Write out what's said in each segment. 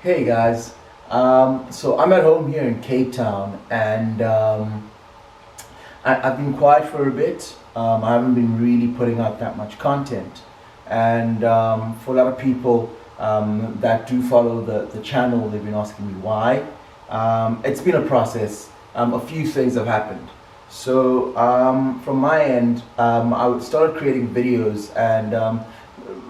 Hey guys, so I'm at home here in Cape Town, and I've been quiet for a bit. I haven't been really putting out that much content, and for a lot of people that do follow the channel, they've been asking me why. It's been a process. A few things have happened. So from my end, I started creating videos, and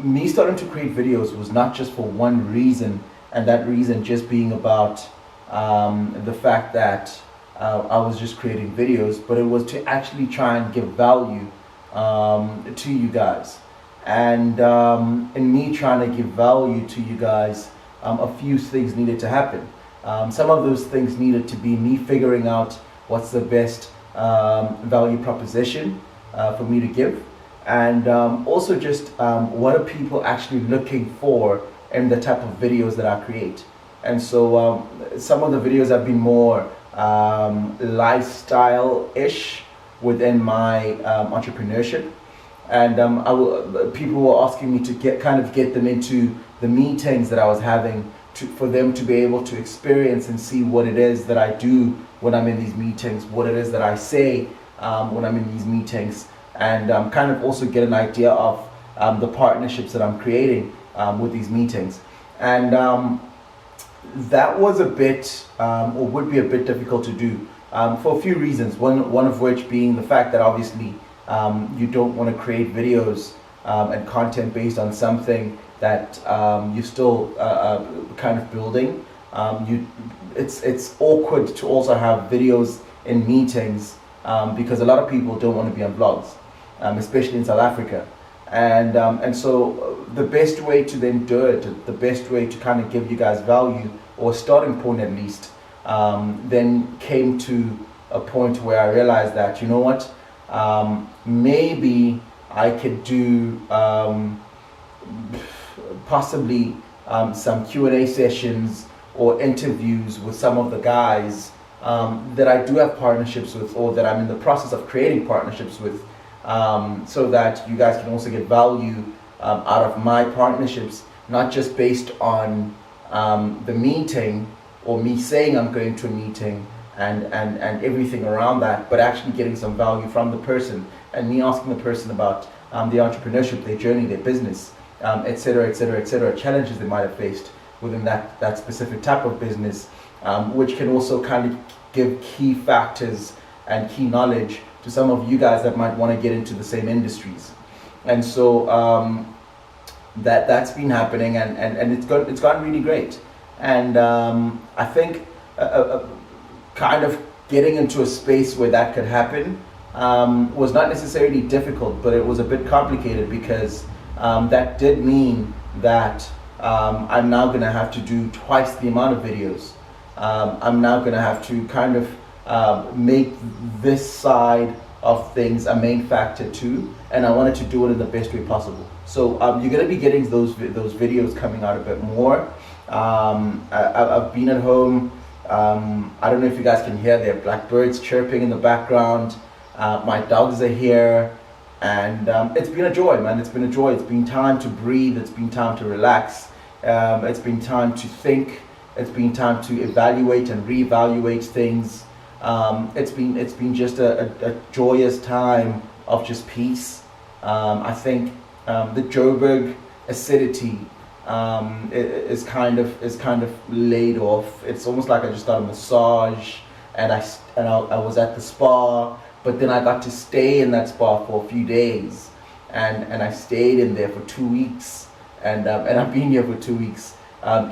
me starting to create videos was not just for one reason, and that reason just being about the fact that I was just creating videos, but it was to actually try and give value to you guys. And in me trying to give value to you guys, a few things needed to happen. Some of those things needed to be me figuring out what's the best value proposition for me to give, and also just what are people actually looking for in the type of videos that I create. And so some of the videos have been more lifestyle-ish within my entrepreneurship, and people were asking me to get them into the meetings that I was having, for them to be able to experience and see what it is that I do when I'm in these meetings, what it is that I say when I'm in these meetings, and kind of also get an idea of the partnerships that I'm creating with these meetings. And that was a bit, or would be a bit difficult to do for a few reasons. One of which being the fact that obviously you don't want to create videos and content based on something that you're still kind of building. It's awkward to also have videos in meetings because a lot of people don't want to be on vlogs, especially in South Africa. And so the best way to then do it, the best way to kind of give you guys value, or starting point at least, then came to a point where I realized that, you know what, maybe I could do possibly some Q&A sessions or interviews with some of the guys that I do have partnerships with, or that I'm in the process of creating partnerships with, so that you guys can also get value out of my partnerships, not just based on the meeting or me saying I'm going to a meeting and everything around that, but actually getting some value from the person, and me asking the person about the entrepreneurship, their journey, their business, etc., etc., etc., challenges they might have faced within that specific type of business, which can also kind of give key factors and key knowledge to some of you guys that might want to get into the same industries. And so that's been happening, and it's gotten really great. And I think kind of getting into a space where that could happen was not necessarily difficult, but it was a bit complicated, because that did mean that I'm now going to have to do twice the amount of videos. I'm now going to have to kind of make this side of things a main factor too, and I wanted to do it in the best way possible. So you're going to be getting those videos coming out a bit more. I've been at home. I don't know if you guys can hear, there are blackbirds chirping in the background. My dogs are here, and it's been a joy, man. It's been a joy. It's been time to breathe. It's been time to relax. It's been time to think. It's been time to evaluate and reevaluate things. It's been just a joyous time of just peace. I think the Joburg acidity is kind of laid off. It's almost like I just got a massage, and I was at the spa, but then I got to stay in that spa for a few days, and I stayed in there for 2 weeks, and I've been here for 2 weeks,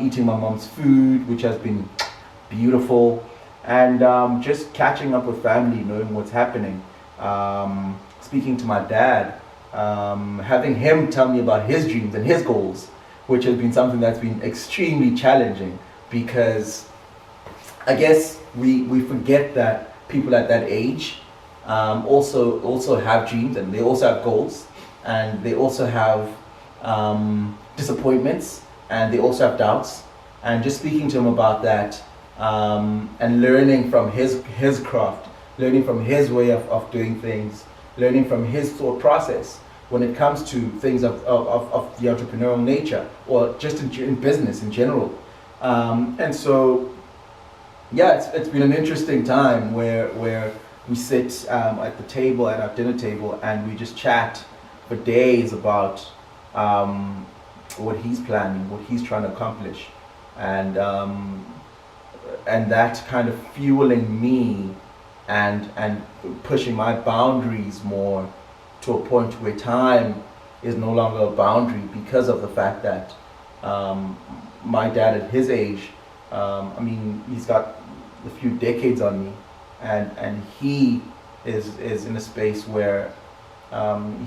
eating my mom's food, which has been beautiful, and just catching up with family, knowing what's happening, speaking to my dad, having him tell me about his dreams and his goals, which has been something that's been extremely challenging, because I guess we forget that people at that age also have dreams, and they also have goals, and they also have disappointments, and they also have doubts. And just speaking to him about that, and learning from his craft, learning from his way of doing things, learning from his thought process when it comes to things of the entrepreneurial nature, or just in business in general, And so, yeah, it's been an interesting time where we sit at the table, at our dinner table, and we just chat for days about what he's planning, what he's trying to accomplish, and that kind of fueling me and pushing my boundaries more, to a point where time is no longer a boundary, because of the fact that my dad at his age, I mean, he's got a few decades on me, and he is in a space where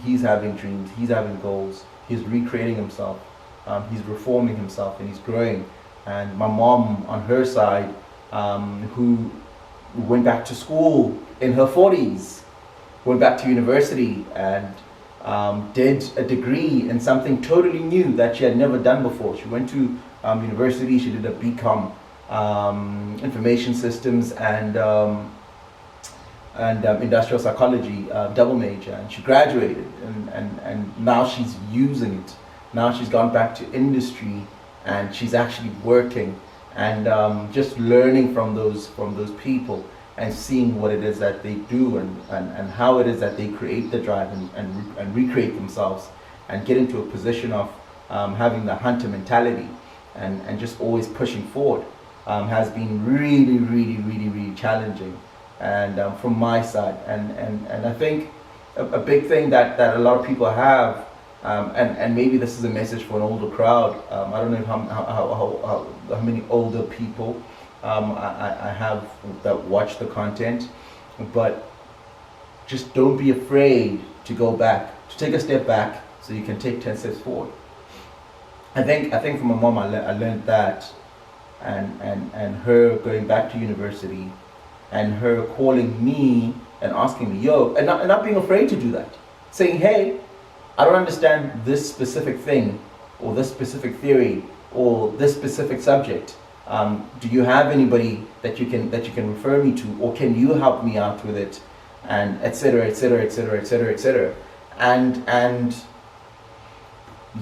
he's having dreams, he's having goals, he's recreating himself, he's reforming himself, and he's growing. And my mom on her side, who went back to school in her 40s, went back to university and did a degree in something totally new that she had never done before. She went to university, she did a BCom, information systems and industrial psychology double major, and she graduated, and now she's using it. Now she's gone back to industry, and she's actually working, and just learning from those people, and seeing what it is that they do, and how it is that they create the drive and recreate themselves, and get into a position of having the hunter mentality, and just always pushing forward, has been really challenging, and from my side, and I think a big thing that a lot of people have, and maybe this is a message for an older crowd. I don't know how many older people I have that watch the content, but just don't be afraid to go back, to take a step back, so you can take 10 steps forward. I think from my mom, I learned that, and her going back to university, and her calling me and asking me, yo, and not being afraid to do that, saying, hey, I don't understand this specific thing, or this specific theory, or this specific subject. Do you have anybody that you can refer me to, or can you help me out with it, and etc. And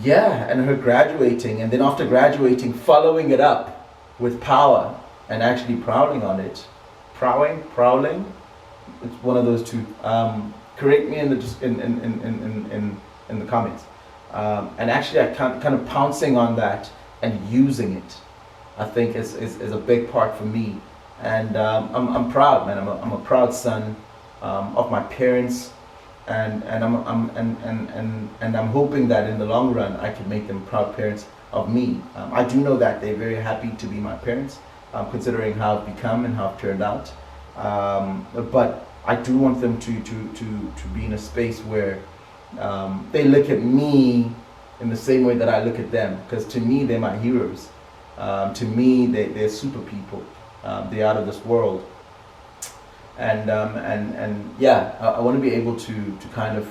yeah, and her graduating, and then after graduating, following it up with power, and actually prowling on it. Prowling, it's one of those two. Correct me in the comments. And actually, I kind of pouncing on that and using it, I think is a big part for me. And I'm proud, man. I'm a proud son of my parents, and I'm hoping that in the long run I can make them proud parents of me. I do know that they're very happy to be my parents, considering how I've become and how I've turned out. But I do want them to be in a space where they look at me in the same way that I look at them, because to me they're my heroes. To me they're super people. They're out of this world. And yeah, I want to be able to kind of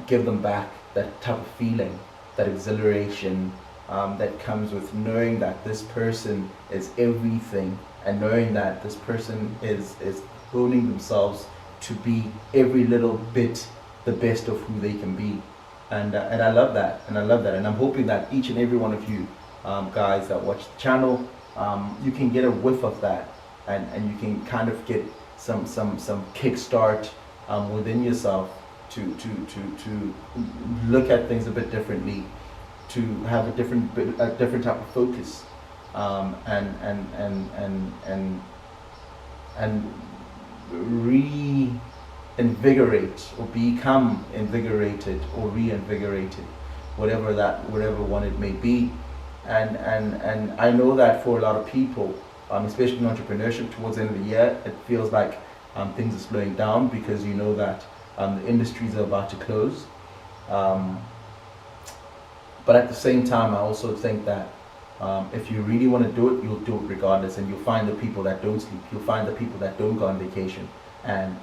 give them back that type of feeling, that exhilaration, that comes with knowing that this person is everything, and knowing that this person is honing themselves to be every little bit the best of who they can be. And I love that, and I'm hoping that each and every one of you guys that watch the channel, you can get a whiff of that, and you can kind of get some kickstart within yourself to look at things a bit differently, to have a different type of focus, and reinvigorate, or become invigorated, or reinvigorated, whatever one it may be. And I know that for a lot of people, especially in entrepreneurship, towards the end of the year, it feels like things are slowing down, because you know that the industries are about to close. But at the same time, I also think that if you really want to do it, you'll do it regardless, and you'll find the people that don't sleep, you'll find the people that don't go on vacation, and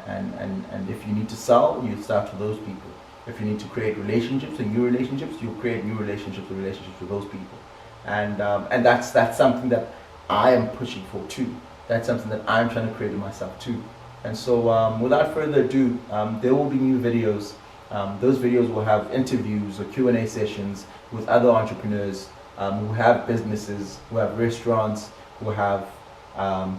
if you need to sell, you start with those people. If you need to create relationships and new relationships, you'll create new relationships with those people. And that's something that I am pushing for too. That's something that I'm trying to create in myself too. And so without further ado, there will be new videos. Those videos will have interviews or Q&A sessions with other entrepreneurs, who have businesses, who have restaurants, who have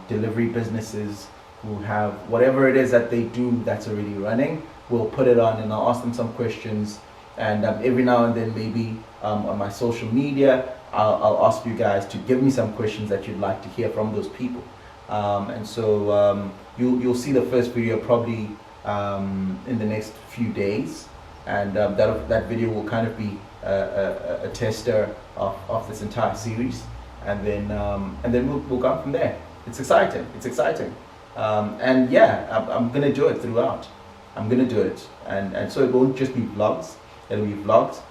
delivery businesses, who have whatever it is that they do that's already running. We'll put it on and I'll ask them some questions. And every now and then, maybe on my social media, I'll ask you guys to give me some questions that you'd like to hear from those people. And so you'll see the first video probably in the next few days. And that video will kind of be a tester of this entire series. And then we'll go from there. It's exciting. It's exciting. And yeah, I'm gonna do it throughout. I'm gonna do it, and so it won't just be vlogs. It'll be vlogs,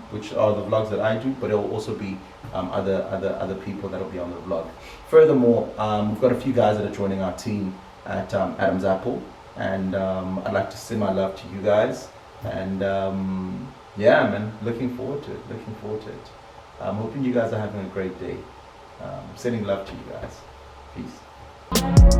which are the vlogs that I do, but it will also be other people that'll be on the vlog. Furthermore, we've got a few guys that are joining our team at Adam's Apple, and I'd like to send my love to you guys. And yeah, man, looking forward to it. Looking forward to it. I'm hoping you guys are having a great day. Sending love to you guys. Peace.